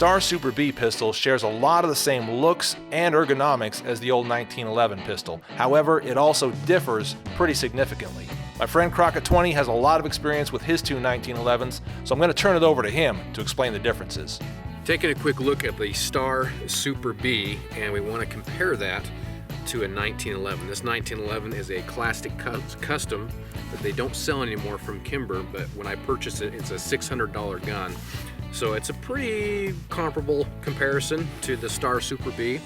Star Super B pistol shares a lot of the same looks and ergonomics as the old 1911 pistol. However, it also differs pretty significantly. My friend Crockett20 has a lot of experience with his two 1911s, so I'm going to turn it over to him to explain the differences. Taking a quick look at the Star Super B, and we want to compare that to a 1911. This 1911 is a classic custom that they don't sell anymore from Kimber, but when I purchased it, it's a $600 gun. So it's a pretty comparable comparison to the Star Super B.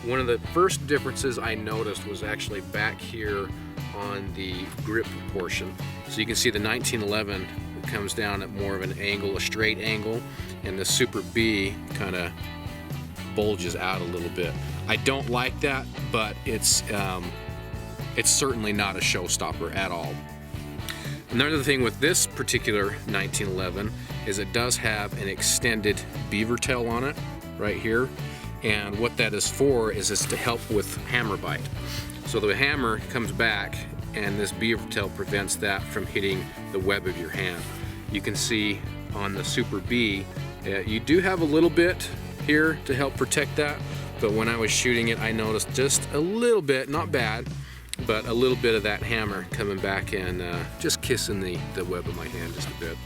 One of the first differences I noticed was actually back here on the grip portion. So you can see the 1911 comes down at more of an angle, a straight angle, and the Super B kind of bulges out a little bit. I don't like that, but it's certainly not a showstopper at all. Another thing with this particular 1911 is it does have an extended beaver tail on it right here, and what that is for is it's to help with hammer bite. So the hammer comes back and this beaver tail prevents that from hitting the web of your hand. You can see on the Super B, you do have a little bit here to help protect that, but when I was shooting it, I noticed just a little bit, not bad, but a little bit of that hammer coming back and just kissing the web of my hand just a bit.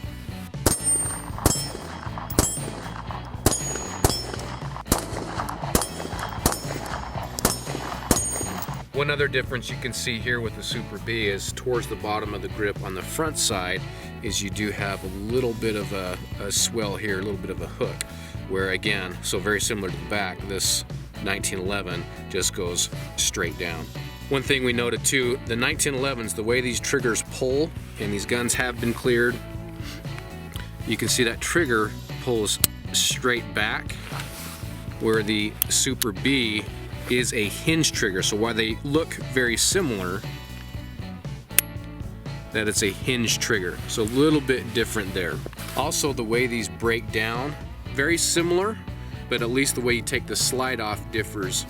One other difference you can see here with the Super B is towards the bottom of the grip on the front side is you do have a little bit of a swell here, a little bit of a hook, where again, so very similar to the back, this 1911 just goes straight down. One thing we noted too, the 1911s, the way these triggers pull, and these guns have been cleared, you can see that trigger pulls straight back, where the Super B is a hinge trigger. So while they look very similar, that it's a hinge trigger. So a little bit different there. Also, the way these break down, very similar, but at least the way you take the slide off differs.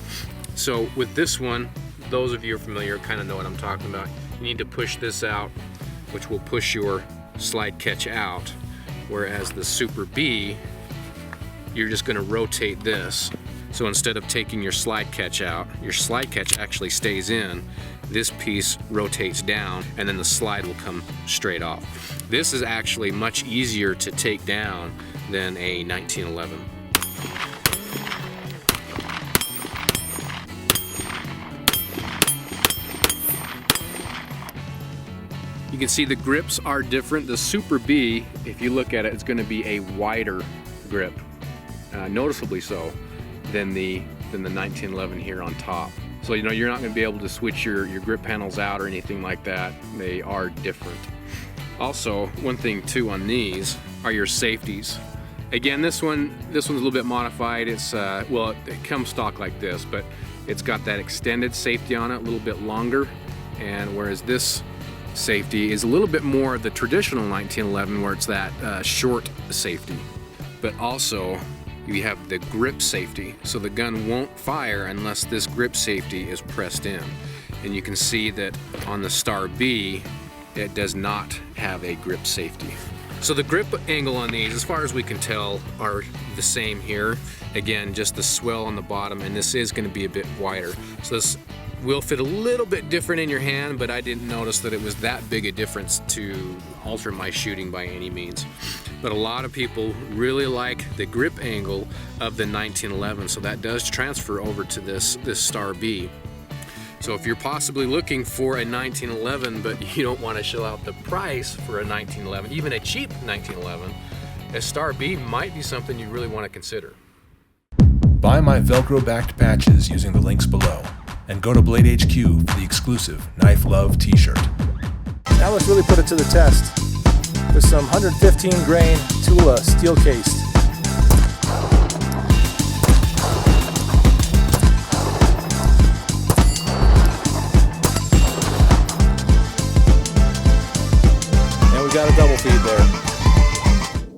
So with this one, those of you who are familiar kind of know what I'm talking about. You need to push this out, which will push your slide catch out. Whereas the Super B, you're just gonna rotate this. So instead of taking your slide catch out, your slide catch actually stays in, this piece rotates down, and then the slide will come straight off. This is actually much easier to take down than a 1911. You can see the grips are different. The Super B, if you look at it, it's going to be a wider grip, noticeably so, than the 1911 here on top. So you know you're not going to be able to switch your grip panels out or anything like that. They are different. Also, one thing too on these are your safeties. Again, this one's a little bit modified. It's well, it comes stock like this, but it's got that extended safety on it, a little bit longer, and whereas this safety is a little bit more of the traditional 1911 where it's that short safety. But also you have the grip safety, so the gun won't fire unless this grip safety is pressed in. And you can see that on the Star B, it does not have a grip safety. So the grip angle on these, as far as we can tell, are the same here. Again, just the swell on the bottom, and this is going to be a bit wider. So this will fit a little bit different in your hand, but I didn't notice that it was that big a difference to alter my shooting by any means. But a lot of people really like the grip angle of the 1911, so that does transfer over to this Star B. So if you're possibly looking for a 1911 but you don't want to shell out the price for a 1911, even a cheap 1911, a Star B might be something you really want to consider. Buy my Velcro backed patches using the links below, and go to Blade HQ for the exclusive Knife Love t-shirt. Now let's really put it to the test with some 115 grain Tula steel cased. And we got a double feed there.